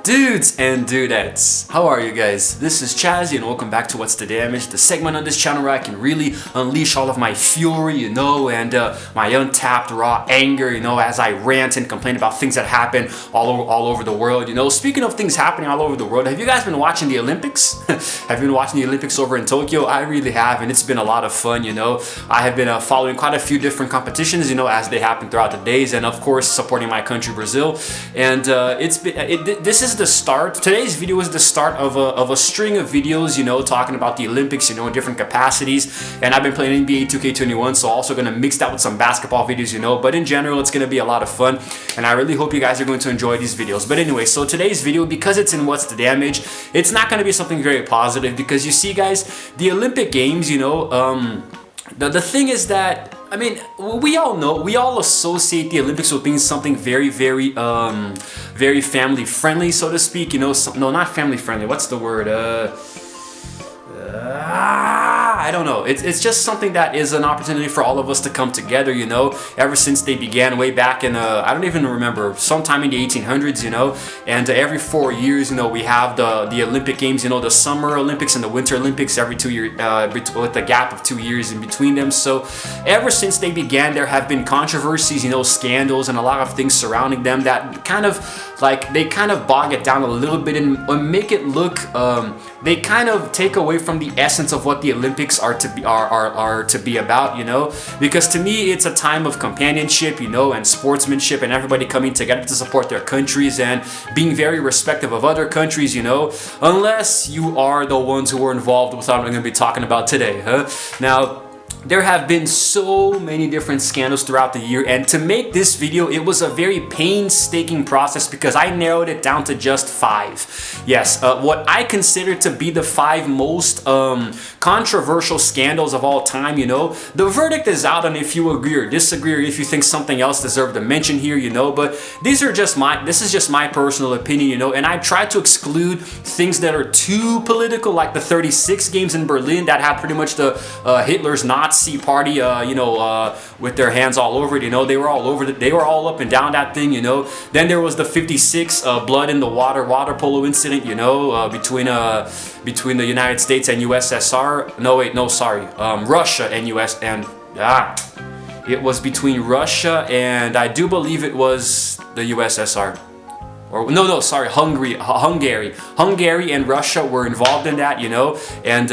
Dudes and dudettes, how are you guys? This is Chazzy and welcome back to What's the Damage, the segment on this channel where I can really unleash all of my fury, and my untapped raw anger, as I rant and complain about things that happen all over the world, Speaking of things happening all over the world, have you guys been watching the Olympics? Have you been watching the Olympics over in Tokyo? I really have, and it's been a lot of fun, I have been following quite a few different competitions, as they happen throughout the days, and of course supporting my country, Brazil. And this is the start. Today's video is the start of a string of videos, talking about the Olympics, in different capacities. And I've been playing NBA 2K21, so also going to mix that with some basketball videos, But in general, it's going to be a lot of fun, and I really hope you guys are going to enjoy these videos. But anyway, so today's video, because it's in What's the Damage, it's not going to be something very positive, because you see, guys, the Olympic Games, the thing is that, I mean, we all associate the Olympics with being something very, very family friendly, so to speak. No, not family friendly. What's the word? I don't know. It's just something that is an opportunity for all of us to come together, ever since they began way back in, I don't even remember, sometime in the 1800s, and every 4 years, we have the Olympic Games, the Summer Olympics and the Winter Olympics every 2 years, with a gap of 2 years in between them. So ever since they began, there have been controversies, scandals and a lot of things surrounding them that kind of bog it down a little bit and make it look, they kind of take away from the essence of what the Olympics are to be about, because to me it's a time of companionship, and sportsmanship, and everybody coming together to support their countries and being very respectful of other countries, unless you are the ones who were involved with what I'm going to be talking about today, Now, there have been so many different scandals throughout the year, and to make this video, it was a very painstaking process because I narrowed it down to just 5. Yes, what I consider to be the 5 most controversial scandals of all time, The verdict is out on if you agree or disagree, or if you think something else deserved a mention here, but this is just my personal opinion, and I tried to exclude things that are too political, like the 36 games in Berlin that had pretty much the Hitler's Nazi party, with their hands all over it, they were all over it, they were all up and down that thing, Then there was the 56 blood in the water polo incident, between the United States and USSR. Russia and it was between Russia and, I do believe it was the USSR. Or Hungary and Russia were involved in that, and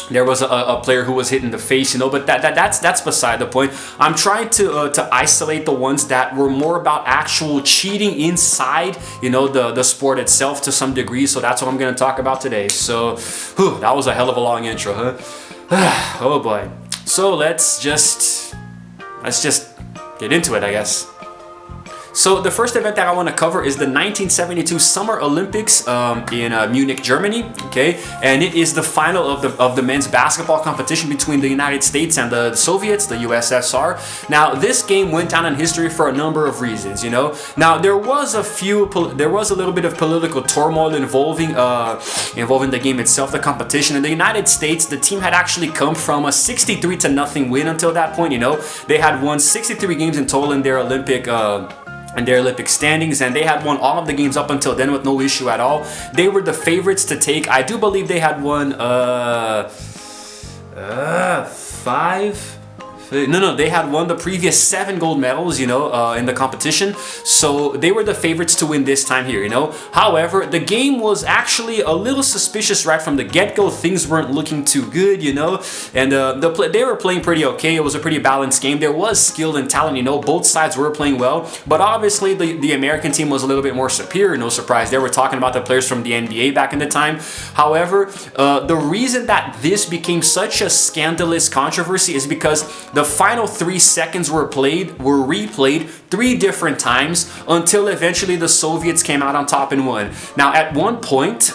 there was a player who was hit in the face, but that's beside the point. I'm trying to isolate the ones that were more about actual cheating inside, the sport itself to some degree. So that's what I'm going to talk about today. So, that was a hell of a long intro, huh? Oh boy. So let's just get into it, I guess. So the first event that I want to cover is the 1972 Summer Olympics in Munich, Germany. Okay, and it is the final of the men's basketball competition between the United States and the Soviets, the USSR. Now this game went down in history for a number of reasons. Now there was a little bit of political turmoil involving the game itself, the competition. In the United States, the team had actually come from a 63-0 win until that point. They had won 63 games in total in their Olympic standings, and they had won all of the games up until then with no issue at all. They were the favorites to take, I do believe they had won 5. No, they had won the previous 7 gold medals, in the competition. So they were the favorites to win this time here, However, the game was actually a little suspicious right from the get-go. Things weren't looking too good, And they were playing pretty okay. It was a pretty balanced game. There was skill and talent, Both sides were playing well. But obviously, the American team was a little bit more superior. No surprise. They were talking about the players from the NBA back in the time. However, the reason that this became such a scandalous controversy is because the final 3 seconds were replayed 3 different times until eventually the Soviets came out on top and won. Now, at one point,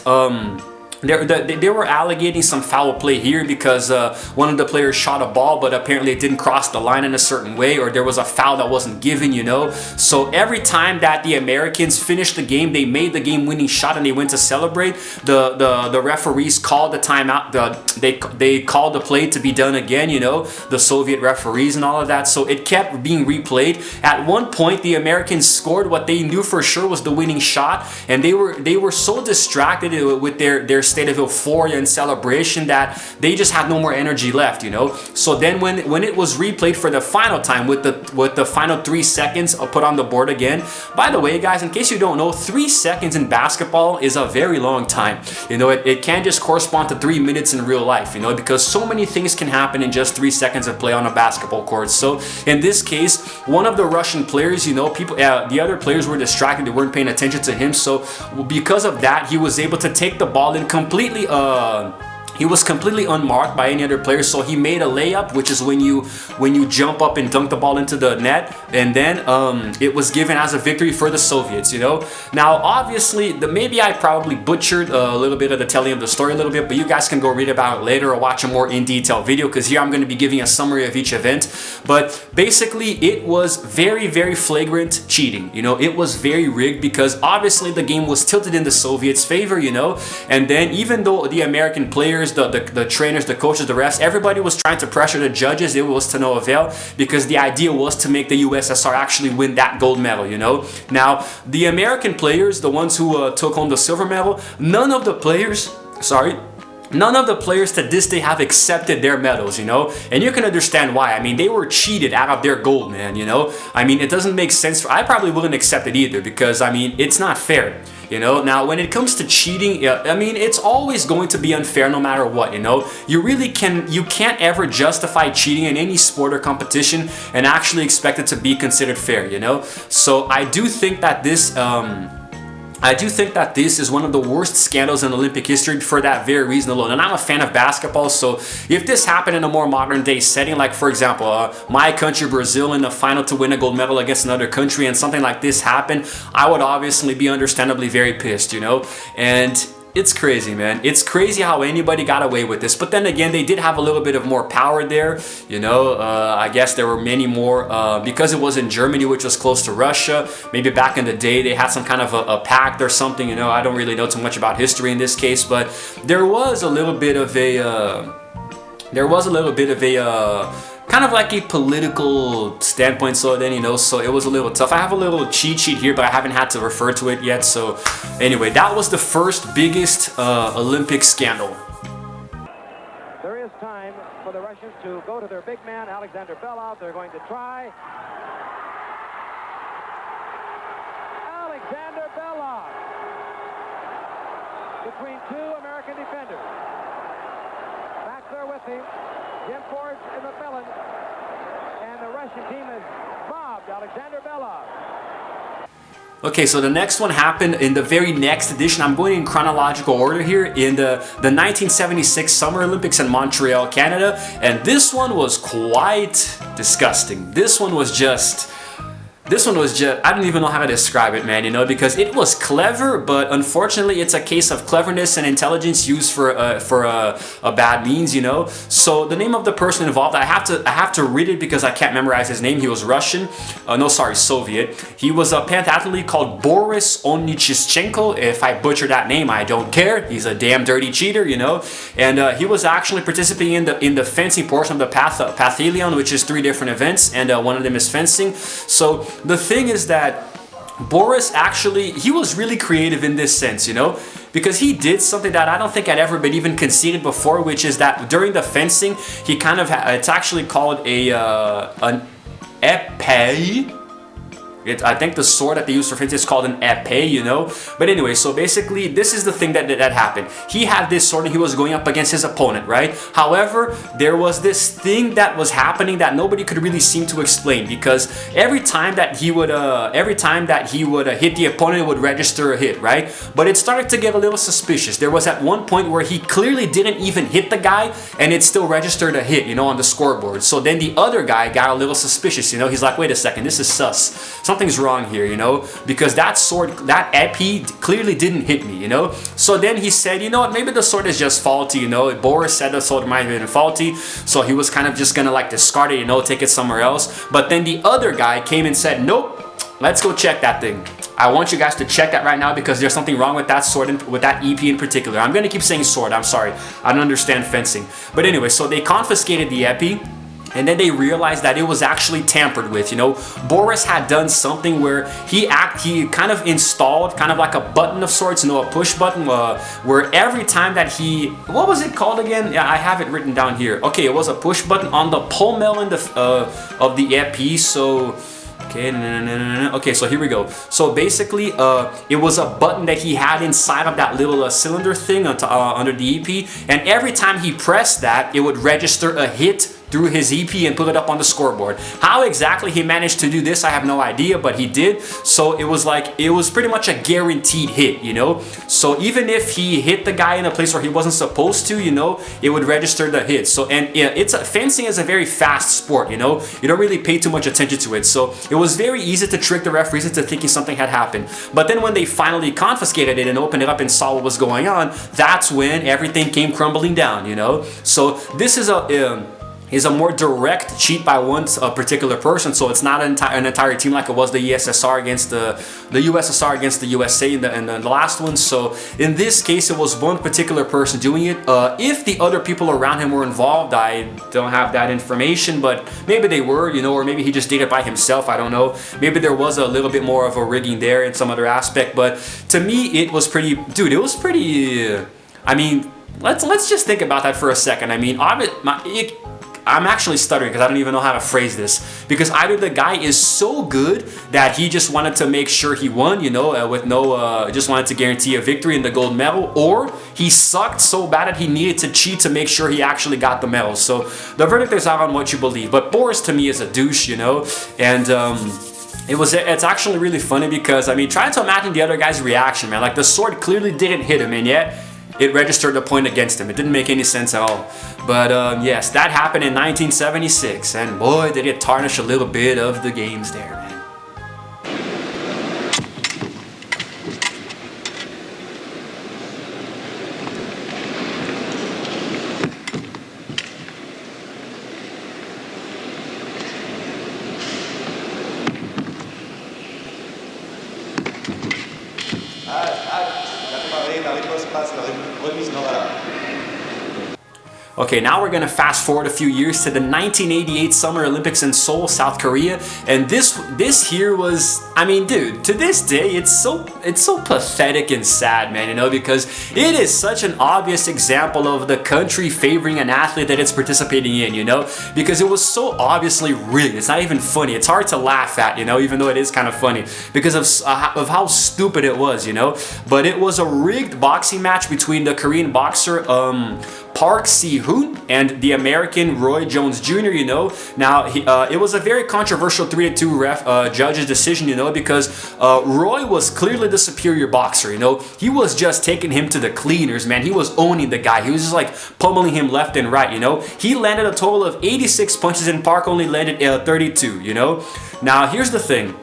they were alleging some foul play here because one of the players shot a ball, but apparently it didn't cross the line in a certain way, or there was a foul that wasn't given, you know. So every time that the Americans finished the game, they made the game-winning shot and they went to celebrate. The referees called the timeout. They called the play to be done again, you know, the Soviet referees and all of that. So it kept being replayed. At one point, the Americans scored what they knew for sure was the winning shot, and they were so distracted with their state of euphoria and celebration that they just had no more energy left, you know. So then when it was replayed for the final time with the final 3 seconds put on the board again. By the way, guys, in case you don't know, 3 seconds in basketball is a very long time. You know, it can't just correspond to 3 minutes in real life, you know, because so many things can happen in just 3 seconds of play on a basketball court. So in this case, one of the Russian players, you know, the other players were distracted, they weren't paying attention to him. So because of that, he was able to take the ball and completely he was completely unmarked by any other player, so he made a layup, which is when you jump up and dunk the ball into the net, and then it was given as a victory for the Soviets, you know. Now, obviously, maybe I probably butchered a little bit of the telling of the story a little bit, but you guys can go read about it later or watch a more in-detail video, because here I'm going to be giving a summary of each event. But basically, it was very, very flagrant cheating, you know. It was very rigged because obviously the game was tilted in the Soviets' favor, you know, and then even though the American players, the trainers, the coaches, the refs, everybody was trying to pressure the judges, it was to no avail, because the idea was to make the USSR actually win that gold medal, you know. Now, the American players, the ones who took home the silver medal, none of the players to this day have accepted their medals, you know, and you can understand why. I mean, they were cheated out of their gold, man, you know. I mean, it doesn't make sense. I probably wouldn't accept it either, because, I mean, it's not fair. You know, now when it comes to cheating, I mean, it's always going to be unfair no matter what, you know. You can't ever justify cheating in any sport or competition and actually expect it to be considered fair, you know. So I do think that this is one of the worst scandals in Olympic history for that very reason alone. And I'm a fan of basketball, so if this happened in a more modern day setting, like for example, my country, Brazil, in the final to win a gold medal against another country, and something like this happened, I would obviously be understandably very pissed, you know. And it's crazy, man. It's crazy how anybody got away with this. But then again, they did have a little bit of more power there. You know, I guess there were many more, because it was in Germany, which was close to Russia. Maybe back in the day, they had some kind of a pact or something. You know, I don't really know too much about history in this case, but there was a little bit of a, kind of like a political standpoint, so then, you know, so it was a little tough. I have a little cheat sheet here, but I haven't had to refer to it yet. So anyway, that was the first biggest Olympic scandal. There is time for the Russians to go to their big man, Alexander Belov. They're going to try. Alexander Belov between two American defenders. Back there with him, Jim Ford and the Felon, and the Russian team has mobbed Alexander Belov. Okay, so the next one happened in the very next edition. I'm going in chronological order here, in the 1976 Summer Olympics in Montreal, Canada, and this one was quite disgusting. This one was just, I don't even know how to describe it, man, you know, because it was clever, but unfortunately it's a case of cleverness and intelligence used for a bad means, you know. So the name of the person involved, I have to read it because I can't memorize his name. He was Russian, Soviet. He was a pentathlete called Boris Onichishchenko. If I butcher that name, I don't care. He's a damn dirty cheater, you know. And he was actually participating in the fencing portion of the pentathlon, which is 3 different events, and one of them is fencing. So the thing is that Boris actually, he was really creative in this sense, you know, because he did something that I don't think had ever been even conceded before, which is that during the fencing, he kind of, it's actually called an épée. I think the sword that they use for fencing is called an épée, you know. But anyway, so basically, this is the thing that happened. He had this sword and he was going up against his opponent, right? However, there was this thing that was happening that nobody could really seem to explain, because every time that he would hit the opponent, it would register a hit, right? But it started to get a little suspicious. There was at one point where he clearly didn't even hit the guy, and it still registered a hit, you know, on the scoreboard. So then the other guy got a little suspicious, you know. He's like, wait a second, this is sus. something's wrong here, you know, because that sword, that epi clearly didn't hit me, you know. So then he said, you know what, maybe the sword is just faulty, you know. Boris said the sword might have been faulty, so he was kind of just gonna like discard it, you know, take it somewhere else. But then the other guy came and said, nope, let's go check that thing. I want you guys to check that right now because there's something wrong with that sword, with that EP in particular. I'm gonna keep saying sword, I'm sorry. I don't understand fencing. But anyway, so they confiscated the epi, and then they realized that it was actually tampered with, you know. Boris had done something where he kind of installed kind of like a button of sorts, you know, a push button, where every time that he, what was it called again? Yeah, I have it written down here. Okay, it was a push button on the pommel of the epi, so... Okay, so here we go. So basically, it was a button that he had inside of that little cylinder thing under the EP, and every time he pressed that, it would register a hit through his EP and put it up on the scoreboard. How exactly he managed to do this, I have no idea, but he did. So it was like, it was pretty much a guaranteed hit, you know. So even if he hit the guy in a place where he wasn't supposed to, you know, it would register the hit. So, and fencing is a very fast sport, you know. You don't really pay too much attention to it. So it was very easy to trick the referees into thinking something had happened. But then when they finally confiscated it and opened it up and saw what was going on, that's when everything came crumbling down, you know. So this is a more direct cheat by one particular person, so it's not an entire team like it was the USSR against the USSR against the USA in the last one. So in this case, it was one particular person doing it. If the other people around him were involved, I don't have that information, but maybe they were, you know, or maybe he just did it by himself, I don't know. Maybe there was a little bit more of a rigging there in some other aspect, but to me, it was pretty, dude, it was pretty, I mean, let's just think about that for a second. I mean, I'm actually stuttering because I don't even know how to phrase this, because either the guy is so good that he just wanted to make sure he won, you know, with no, just wanted to guarantee a victory and the gold medal, or he sucked so bad that he needed to cheat to make sure he actually got the medal. So the verdict is out on what you believe, but Boris to me is a douche, you know, and it's actually really funny because, I mean, try to imagine the other guy's reaction, man. Like, the sword clearly didn't hit him, and yet it registered a point against him. It didn't make any sense at all. But yes, that happened in 1976, and boy, did it tarnish a little bit of the games there, man. Okay, now we're gonna fast forward a few years to the 1988 Summer Olympics in Seoul, South Korea, and this here was, I mean, dude, to this day, it's so pathetic and sad, man, you know, because it is such an obvious example of the country favoring an athlete that it's participating in, you know, because it was so obviously rigged. It's not even funny. It's hard to laugh at, you know, even though it is kind of funny because of how stupid it was, you know. But it was a rigged boxing match between the Korean boxer Park Si-hoon and the American Roy Jones Jr., you know. Now, it was a very controversial 3-2 judge's decision, you know, because Roy was clearly the superior boxer, you know. He was just taking him to the cleaners, man. He was owning the guy. He was just like pummeling him left and right, you know. He landed a total of 86 punches and Park only landed 32, you know. Now, here's the thing.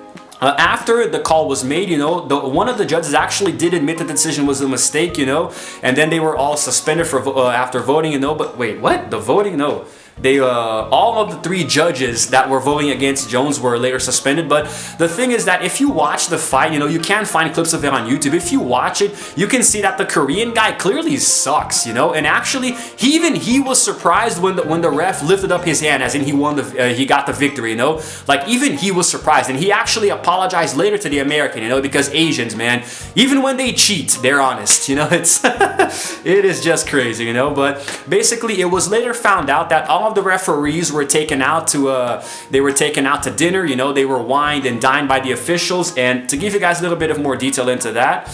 After the call was made, you know, one of the judges actually did admit that the decision was a mistake, you know, and then they were all suspended for after voting, you know. But wait, what? The voting? No. They all of the 3 judges that were voting against Jones were later suspended. But the thing is that if you watch the fight, you know, you can find clips of it on YouTube. If you watch it, you can see that the Korean guy clearly sucks, you know. And actually, he was surprised when the ref lifted up his hand, as in he got the victory, you know. Like, even he was surprised, and he actually apologized later to the American, you know, because Asians, man, even when they cheat, they're honest, you know. It's it is just crazy, you know. But basically, it was later found out that all of the referees were taken out to dinner, you know. They were wined and dined by the officials. And to give you guys a little bit of more detail into that,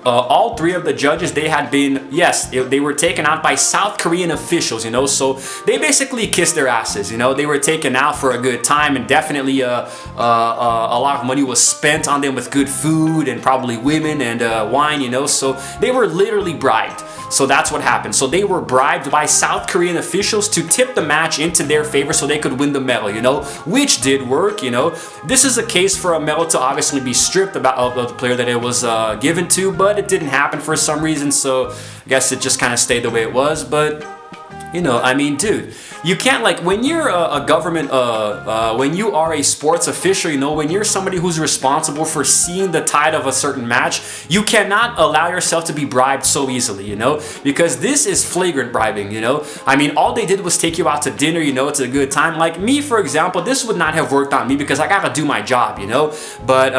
all 3 of the judges, they were taken out by South Korean officials, you know. So they basically kissed their asses, you know. They were taken out for a good time, and definitely a lot of money was spent on them with good food and probably women and wine, you know. So they were literally bribed. So that's what happened. So they were bribed by South Korean officials to tip the match into their favor so they could win the medal, you know, which did work, you know. This is a case for a medal to obviously be stripped of the player that it was given to, but it didn't happen for some reason, so I guess it just kind of stayed the way it was. But you know, I mean, dude, you can't, like, when you're a government, when you are a sports official, you know, when you're somebody who's responsible for seeing the tide of a certain match, you cannot allow yourself to be bribed so easily, you know, because this is flagrant bribing, you know. I mean, all they did was take you out to dinner, you know, it's a good time. Like me, for example, this would not have worked on me because I gotta do my job, you know, but,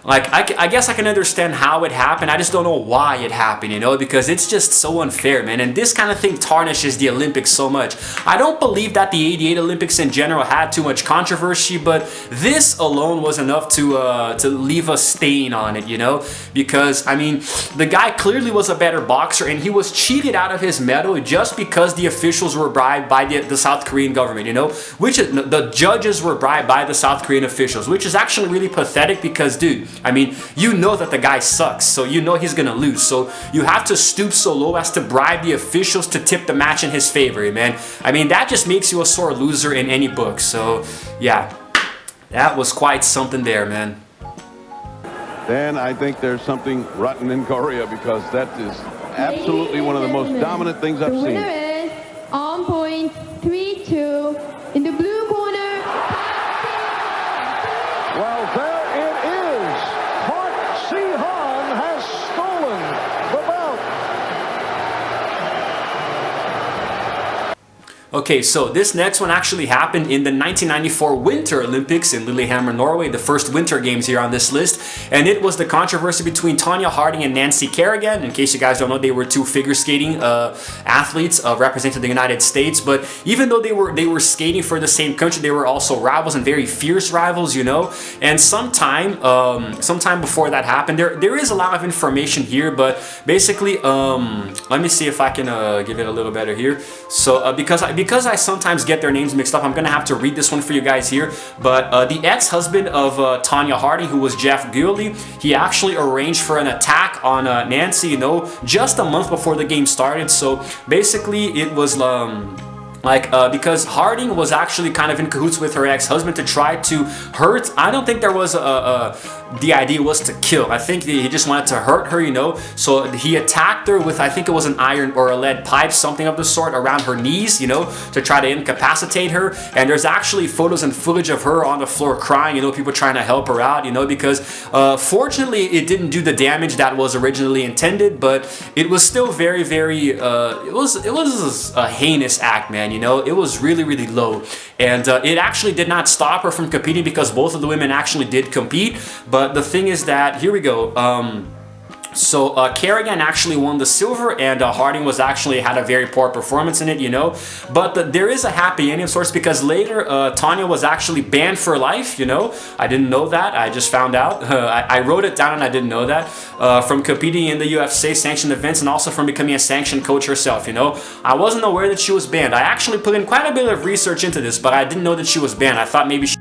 like, I guess I can understand how it happened. I just don't know why it happened, you know, because it's just so unfair, man. And this kind of thing tarnishes the Olympics so much. I don't believe that the '88 Olympics in general had too much controversy, but this alone was enough to leave a stain on it, you know, because, I mean, the guy clearly was a better boxer and he was cheated out of his medal just because the officials were bribed by the South Korean government, you know, which the judges were bribed by the South Korean officials, which is actually really pathetic because, dude, I mean, you know that the guy sucks, so you know he's gonna lose. So you have to stoop so low as to bribe the officials to tip the match in his favor, man. I mean, that just makes you a sore loser in any book. So, yeah, that was quite something there, man. Then I think there's something rotten in Korea because that is absolutely one of the most dominant things I've seen. The winner is on point 3-2 in the blue corner. Well, there it is. Park Si-hwan has stolen the belt. Okay, so this next one actually happened in the 1994 Winter Olympics in Lillehammer, Norway, the first winter games here on this list, and it was the controversy between Tonya Harding and Nancy Kerrigan. In case you guys don't know, they were two figure skating athletes representing the United States, but even though they were skating for the same country, they were also rivals and very fierce rivals, you know. And sometime before that happened, there is a lot of information here, but basically, let me see if I can give it a little better here. So because I sometimes get their names mixed up, I'm gonna have to read this one for you guys here. But the ex-husband of Tonya Harding, who was Jeff Gurley, he actually arranged for an attack on Nancy, you know, just a month before the game started. So basically, it was because Harding was actually kind of in cahoots with her ex-husband to try to hurt. I don't think there was the idea was to kill. I think he just wanted to hurt her, you know. So he attacked her with, I think it was an iron or a lead pipe, something of the sort, around her knees, you know, to try to incapacitate her. And there's actually photos and footage of her on the floor crying, you know, people trying to help her out, you know, because fortunately it didn't do the damage that was originally intended, but it was still very, very, it was a heinous act, man. You know, it was really, really low, and it actually did not stop her from competing because both of the women actually did compete. But the thing is that, here we go, so Kerrigan actually won the silver, and Harding was actually had a very poor performance in it, you know. But there is a happy ending of sorts because later Tonya was actually banned for life, you know. I didn't know that. I just found out. I wrote it down and I didn't know that. From competing in the UFC sanctioned events and also from becoming a sanctioned coach herself, you know. I wasn't aware that she was banned. I actually put in quite a bit of research into this, but I didn't know that she was banned. I thought maybe she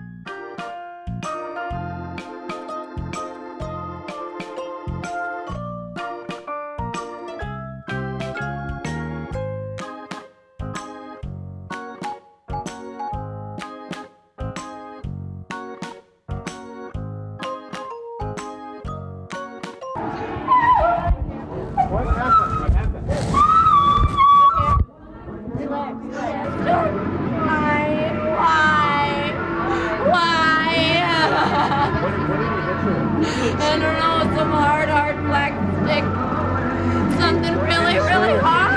I don't know, some hard black stick. Something really, really hard.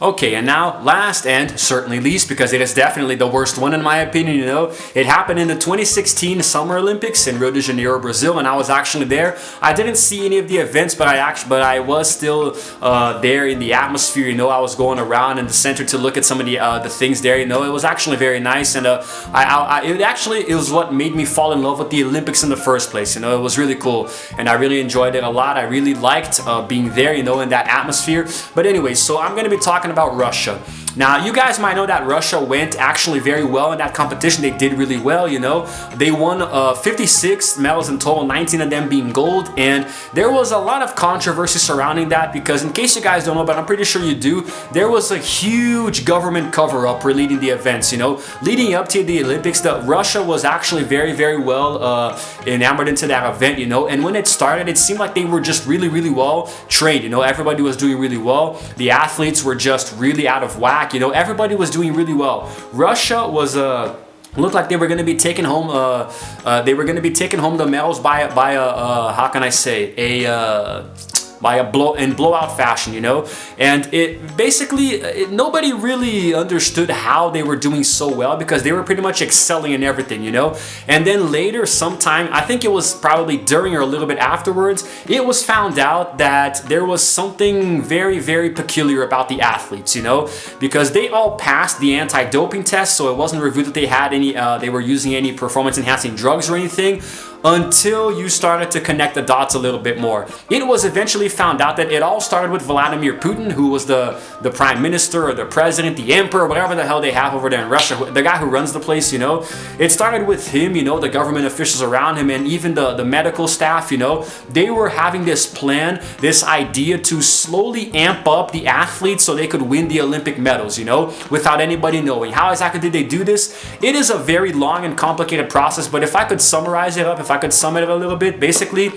Okay, and now last and certainly least, because it is definitely the worst one in my opinion, you know, it happened in the 2016 Summer Olympics in Rio de Janeiro, Brazil, and I was actually there. I didn't see any of the events, but I was still there in the atmosphere, you know. I was going around in the center to look at some of the things there, you know. It was actually very nice, and it was what made me fall in love with the Olympics in the first place, you know. It was really cool, and I really enjoyed it a lot. I really liked being there, you know, in that atmosphere. But anyway, so I'm going to be talking about Russia. Now, you guys might know that Russia went actually very well in that competition. They did really well, you know. They won 56 medals in total, 19 of them being gold. And there was a lot of controversy surrounding that because, in case you guys don't know, but I'm pretty sure you do, there was a huge government cover-up relating the events, you know. Leading up to the Olympics, Russia was actually very, very well enamored into that event, you know. And when it started, it seemed like they were just really, really well trained, you know. Everybody was doing really well. The athletes were just really out of whack. You know, everybody was doing really well. Russia was looked like they were going to be taking home the medals by how can I say, by a blowout fashion, you know. And it basically nobody really understood how they were doing so well because they were pretty much excelling in everything, you know. And then later, sometime, I think it was probably during or a little bit afterwards, it was found out that there was something very, very peculiar about the athletes, you know, because they all passed the anti-doping test, so it wasn't revealed that they had any they were using any performance-enhancing drugs or anything, until you started to connect the dots a little bit more. It was eventually found out that it all started with Vladimir Putin, who was the prime minister or the president, the emperor, whatever the hell they have over there in Russia, the guy who runs the place, you know. It started with him, you know, the government officials around him, and even the medical staff, you know. They were having this plan, this idea to slowly amp up the athletes so they could win the Olympic medals, you know, without anybody knowing. How exactly did they do this? It is a very long and complicated process, but if I could summarize it up, if I could sum it up a little bit, basically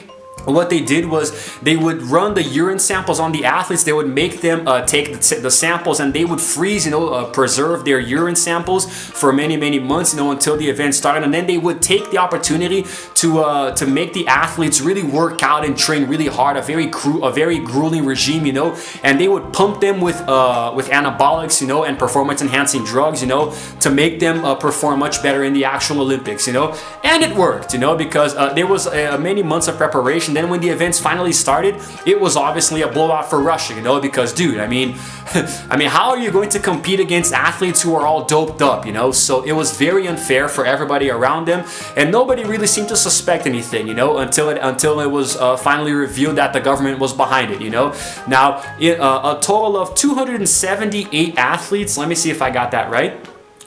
what they did was they would run the urine samples on the athletes. They would make them take the samples, and they would freeze, you know, preserve their urine samples for many, many months, you know, until the event started. And then they would take the opportunity to make the athletes really work out and train really hard, a very grueling regime, you know. And they would pump them with anabolics, you know, and performance-enhancing drugs, you know, to make them perform much better in the actual Olympics, you know. And it worked, you know, because there was many months of preparation. Then when the events finally started, it was obviously a blowout for Russia, you know, because, dude, I mean, how are you going to compete against athletes who are all doped up, you know? So it was very unfair for everybody around them, and nobody really seemed to suspect anything, you know, until it was finally revealed that the government was behind it, you know. Now, a total of 278 athletes. Let me see if I got that right.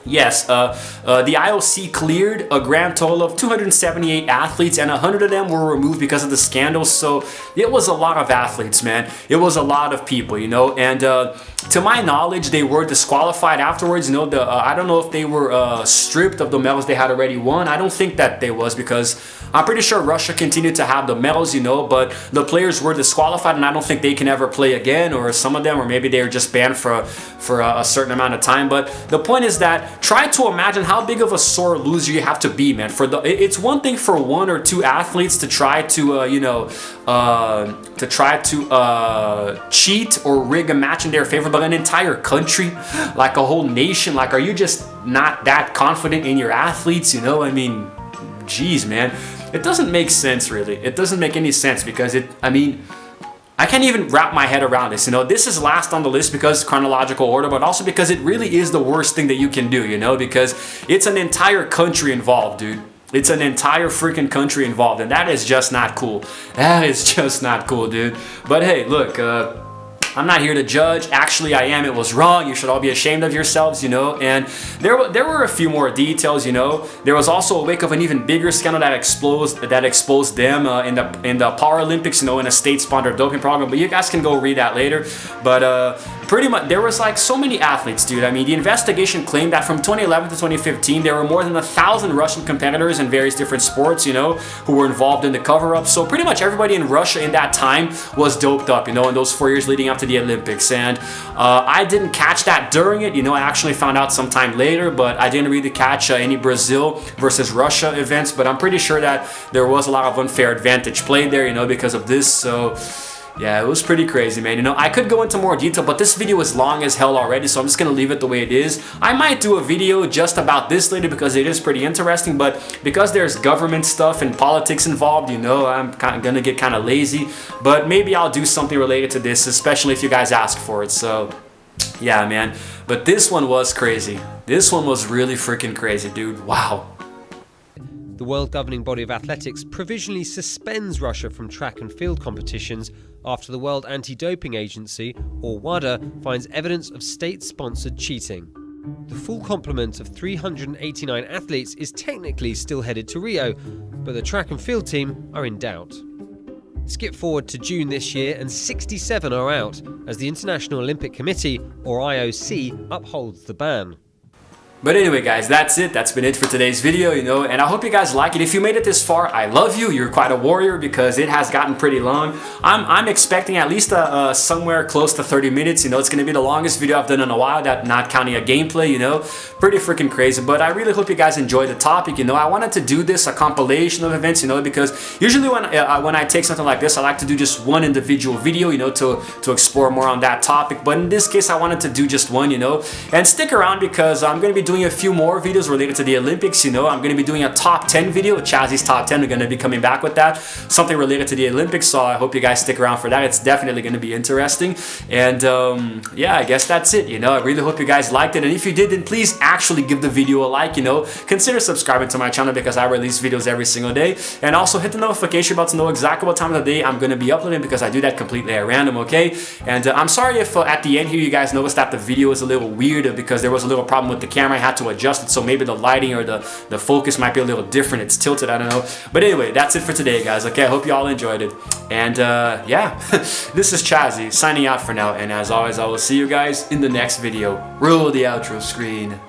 Yes, the IOC cleared a grand total of 278 athletes, and 100 of them were removed because of the scandals. So it was a lot of athletes, man. It was a lot of people, you know. And to my knowledge, they were disqualified afterwards. You know, I don't know if they were stripped of the medals they had already won. I don't think that they was, because I'm pretty sure Russia continued to have the medals, you know, but the players were disqualified, and I don't think they can ever play again, or some of them, or maybe they were just banned for a certain amount of time. But the point is that try to imagine how big of a sore loser you have to be, man. It's one thing for one or two athletes to try to cheat or rig a match in their favor, but an entire country, like a whole nation, like, are you just not that confident in your athletes? You know, I mean, geez, man, it doesn't make sense, really. It doesn't make any sense, because I can't even wrap my head around this, you know. This is last on the list because chronological order, but also because it really is the worst thing that you can do, you know, because it's an entire country involved, dude. It's an entire freaking country involved, and that is just not cool. That is just not cool, dude. But hey, look, I'm not here to judge. Actually, I am. It was wrong. You should all be ashamed of yourselves, you know. And there were a few more details, you know. There was also a wake of an even bigger scandal that exposed them in the Paralympics, you know, in a state-sponsored doping program. But you guys can go read that later. But pretty much, there was like so many athletes, dude. I mean, the investigation claimed that from 2011 to 2015, there were more than 1,000 Russian competitors in various different sports, you know, who were involved in the cover-up. So pretty much everybody in Russia in that time was doped up, you know, in those 4 years leading up to the Olympics. And I didn't catch that during it, you know. I actually found out sometime later, but I didn't really catch any Brazil versus Russia events. But I'm pretty sure that there was a lot of unfair advantage played there, you know, because of this. So yeah, it was pretty crazy, man. You know, I could go into more detail, but this video is long as hell already, so I'm just gonna leave it the way it is. I might do a video just about this later because it is pretty interesting, but because there's government stuff and politics involved, you know, I'm gonna get kind of lazy. But maybe I'll do something related to this, especially if you guys ask for it. So yeah, man. But this one was crazy. This one was really freaking crazy, dude. Wow. The World Governing Body of Athletics provisionally suspends Russia from track and field competitions after the World Anti-Doping Agency, or WADA, finds evidence of state-sponsored cheating. The full complement of 389 athletes is technically still headed to Rio, but the track and field team are in doubt. Skip forward to June this year and 67 are out, as the International Olympic Committee, or IOC, upholds the ban. But anyway guys, that's it. That's been it for today's video, you know, and I hope you guys like it. If you made it this far, I love you. You're quite a warrior because it has gotten pretty long. I'm expecting at least somewhere close to 30 minutes, you know. It's going to be the longest video I've done in a while, that not counting a gameplay, you know. Pretty freaking crazy, but I really hope you guys enjoyed the topic, you know. I wanted to do this, a compilation of events, you know, because usually when I take something like this, I like to do just one individual video, you know, to explore more on that topic. But in this case, I wanted to do just one, you know. And stick around because I'm going to be doing a few more videos related to the Olympics, you know. I'm going to be doing a top 10 video, Chazzy's top 10. We're going to be coming back with that, something related to the Olympics, so I hope you guys stick around for that. It's definitely going to be interesting. And yeah, I guess that's it, you know. I really hope you guys liked it, and if you did, then please actually give the video a like, you know. Consider subscribing to my channel because I release videos every single day, and also hit the notification bell to know exactly what time of the day I'm going to be uploading, because I do that completely at random, okay? And I'm sorry if at the end here you guys noticed that the video is a little weird because there was a little problem with the camera. I had to adjust it, so maybe the lighting or the focus might be a little different. It's tilted, I don't know. But anyway, that's it for today, guys, okay? I hope you all enjoyed it. And yeah, this is Chazzy signing out for now, and as always, I will see you guys in the next video. Roll the outro screen.